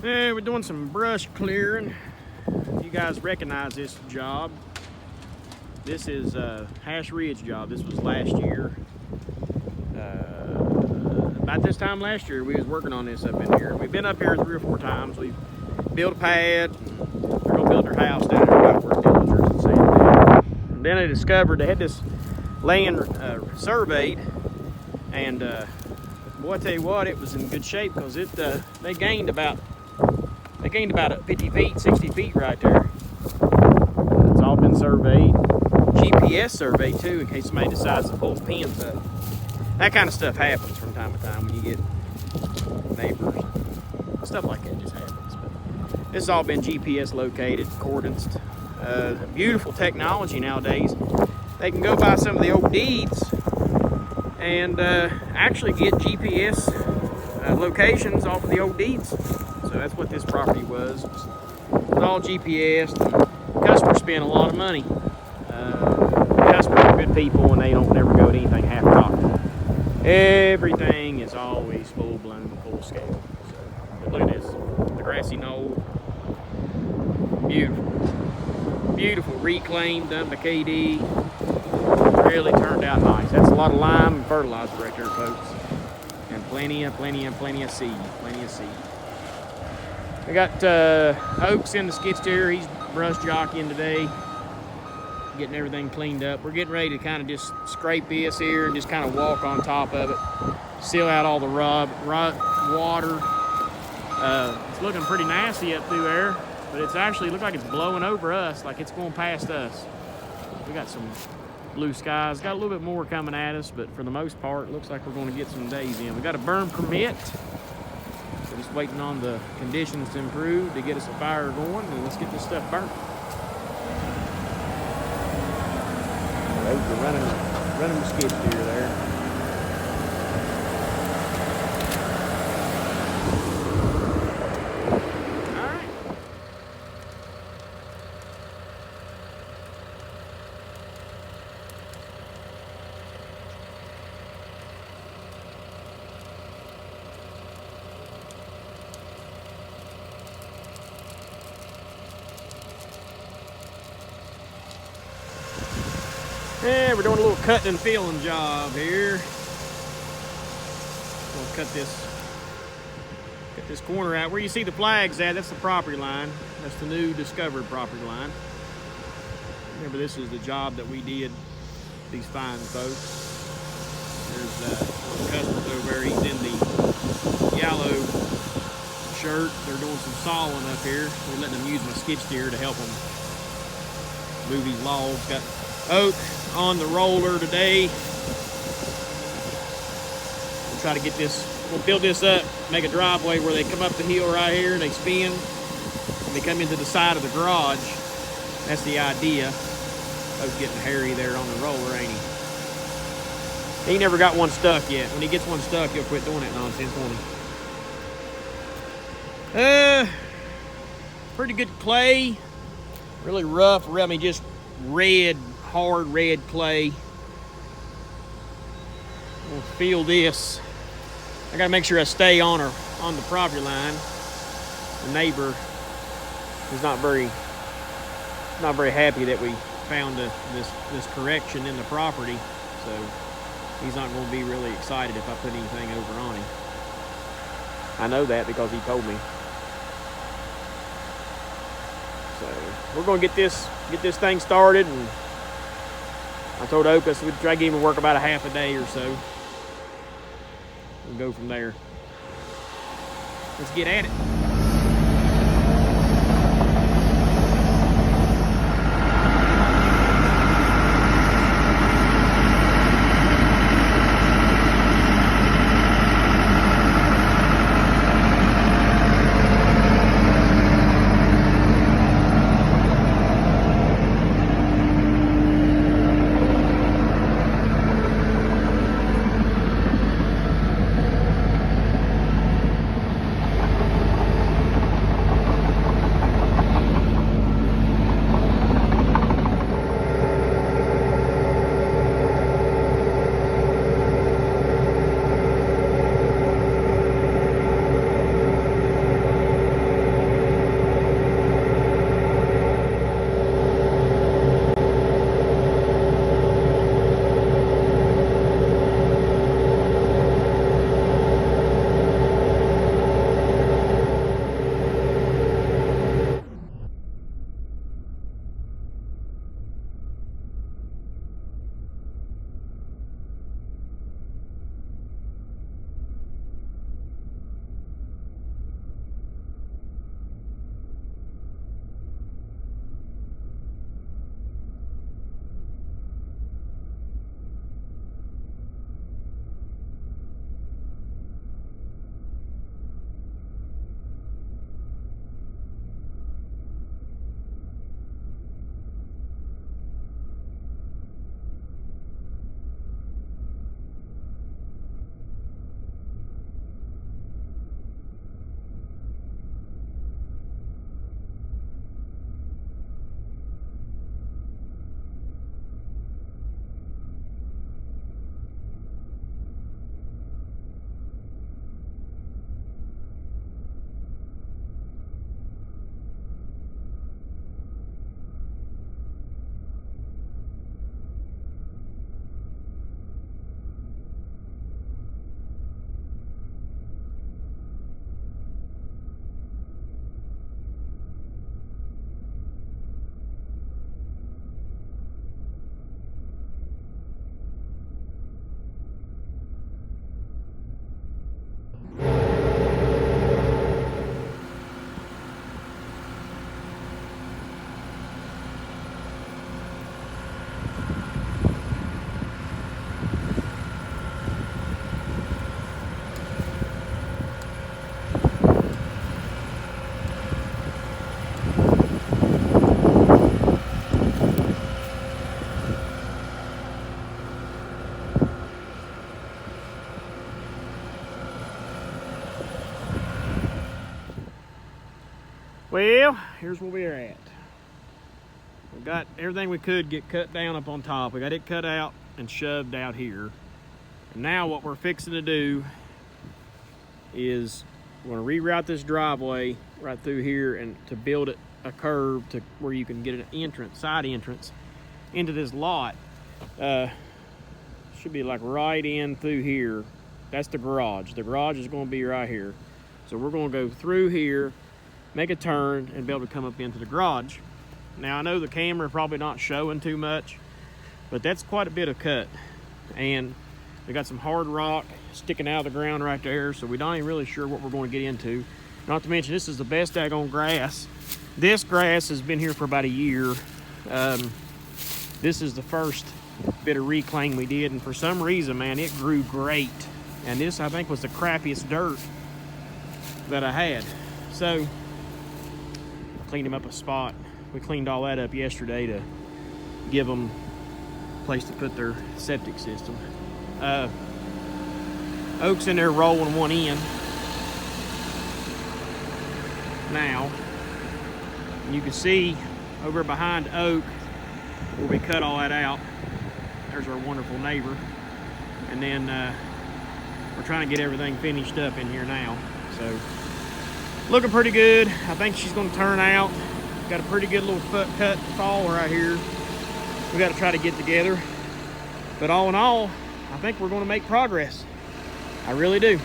Yeah, we're doing some brush clearing. You guys recognize this job. This is Hash Ridge job. This was last year. About this time last year, we was working on this up in here. We've been up here 3 or 4 times. We've built a pad. We're gonna build their house down there right where dozers and sand. And then I discovered they had this land surveyed, and boy, I tell you what, it was in good shape because they gained about 50 feet, 60 feet right there. It's all been surveyed. GPS surveyed too, in case somebody decides to pull pins up. That kind of stuff happens from time to time when you get neighbors. Stuff like that just happens. But this has all been GPS located, coordinates. Beautiful technology nowadays. They can go by some of the old deeds and actually get GPS locations off of the old deeds. So that's what this property was. It was all GPS. The customers spend a lot of money. Customers are good people and they don't never go to anything half-cocked. Everything is always full-blown, full-scale. So, look at this, the grassy knoll. Beautiful. Beautiful, reclaimed, done by KD. Really turned out nice. That's a lot of lime and fertilizer right there, folks. And plenty of seed, plenty of seed. We got Oaks in the skid steer. He's brush jockeying today, getting everything cleaned up. We're getting ready to kind of just scrape this here and just kind of walk on top of it, seal out all the rut, water. It's looking pretty nasty up through there, but it's actually look like it's blowing over us, like it's going past us. We got some blue skies. Got a little bit more coming at us, but for the most part, it looks like we're going to get some days in. We got a burn permit. We're just waiting on the conditions to improve to get us a fire going, and let's get this stuff burnt. We're running the skid steer there. All right. Yeah, we're doing a little cutting and filling job here. We'll cut this corner out. Where you see the flags at, that's the property line. That's the new discovered property line. Remember, this is the job that we did, these fine folks. There's one of the customers over there. He's in the yellow shirt. They're doing some sawing up here. We're letting them use my skid steer to help them move these logs. Got Oak on the roller today. We'll try to get this, we'll build this up, make a driveway where they come up the hill right here, they spin, and they come into the side of the garage. That's the idea. Oak's getting hairy there on the roller, ain't he? He never got one stuck yet. When he gets one stuck, he'll quit doing that nonsense, won't he? Pretty good clay. Really rough, I mean, just red, hard red clay. We'll feel this. I gotta make sure I stay on the property line. The neighbor is not very happy that we found this correction in the property, so he's not going to be really excited if I put anything over on him. I know that because he told me. So we're going to get this thing started, and I told Opus we'd try to get him to work about a half a day or so. We'll go from there. Let's get at it. Well, here's where we're at. We got everything we could get cut down up on top. We got it cut out and shoved out here. And now what we're fixing to do is we're gonna reroute this driveway right through here and to build it a curve to where you can get an entrance, side entrance into this lot. Should be like right in through here. That's the garage. The garage is gonna be right here. So we're gonna go through here, make a turn, and be able to come up into the garage. Now I know the camera probably not showing too much, but that's quite a bit of cut. And we got some hard rock sticking out of the ground right there, so we're not even really sure what we're going to get into. Not to mention, this is the best daggone grass. This grass has been here for about a year. This is the first bit of reclaim we did, and for some reason, man, it grew great. And this, I think, was the crappiest dirt that I had. So, cleaned them up a spot. We cleaned all that up yesterday to give them a place to put their septic system. Oak's in there rolling one end now. And you can see over behind Oak where we cut all that out. There's our wonderful neighbor. And then we're trying to get everything finished up in here now. So looking pretty good. I think she's going to turn out. Got a pretty good little foot cut fall right here. We got to try to get together. But all in all, I think we're going to make progress. I really do.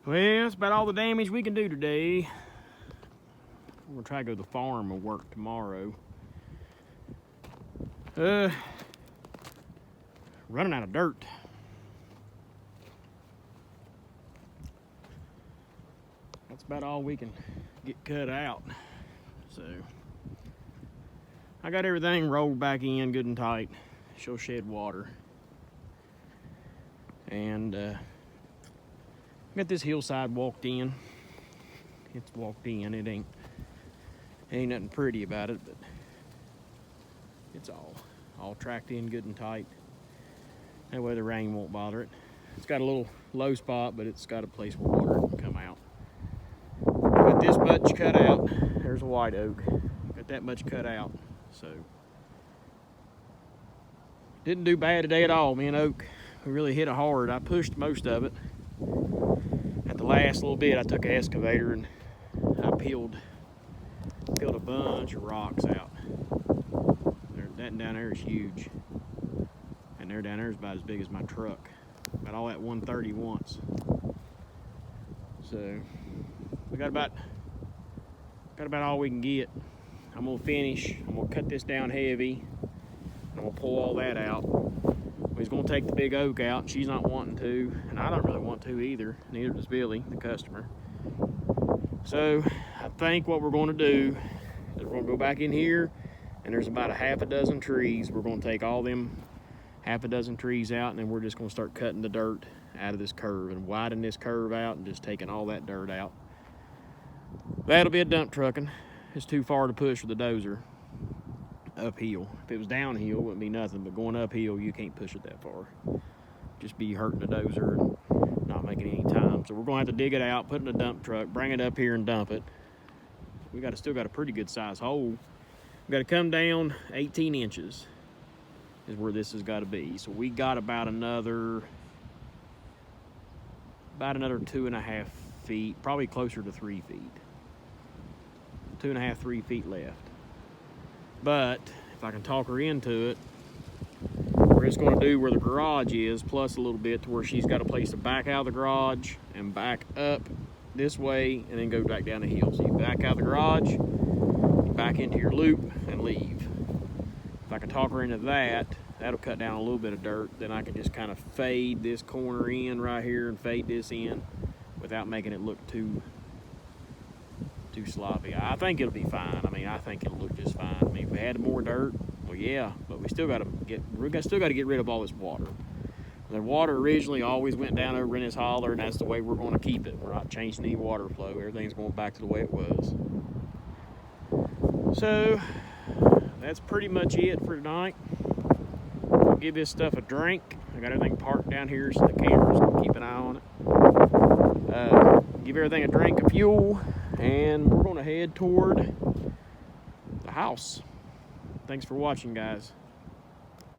Well, that's about all the damage we can do today. We're gonna try to go to the farm and work tomorrow. Running out of dirt. That's about all we can get cut out. So I got everything rolled back in good and tight. She'll shed water. And got this hillside walked in. It's walked in. It ain't nothing pretty about it, but it's all tracked in good and tight. That way the rain won't bother it. It's got a little low spot, but it's got a place where water can come out. Got this much cut out. There's a white oak. Got that much cut out. So didn't do bad today at all. Me and Oak, we really hit it hard. I pushed most of it. At the last little bit, I took an excavator and I peeled a bunch of rocks out. That down there is huge. And there down there is about as big as my truck. About all that 130 once. So we got about all we can get. I'm gonna finish. I'm gonna cut this down heavy. I'm gonna pull all that out. He's gonna take the big oak out. She's not wanting to, and I don't really want to either. Neither does Billy, the customer. So I think what we're gonna do is we're gonna go back in here, and there's about a half a dozen trees. We're gonna take all them half a dozen trees out, and then we're just gonna start cutting the dirt out of this curve and widen this curve out and just taking all that dirt out. That'll be a dump trucking. It's too far to push with the dozer uphill. If it was downhill, it wouldn't be nothing, but going uphill, you can't push it that far. Just be hurting the dozer and not making any time. So we're gonna have to dig it out, put it in a dump truck, bring it up here and dump it. We still got a pretty good size hole. We got to come down 18 inches is where this has got to be. So we got about another 2.5 feet, probably closer to 3 feet. 2.5, 3 feet left. But if I can talk her into it, we're just going to do where the garage is, plus a little bit to where she's got a place to back out of the garage and back up this way and then go back down the hill. So you back out of the garage, back into your loop and leave. I can talk her into that, that'll cut down a little bit of dirt. Then I can just kind of fade this corner in right here and fade this in without making it look too sloppy. I think it'll be fine. I mean, I think it'll look just fine. I mean, if we had more dirt, well, yeah, but we still got to get rid of all this water. The water originally always went down over in this holler, and that's the way we're going to keep it. We're not changing any water flow. Everything's going back to the way it was. So that's pretty much it for tonight. I'll give this stuff a drink. I got everything parked down here so the cameras can keep an eye on it. Give everything a drink of fuel, and we're going to head toward the house. Thanks for watching, guys.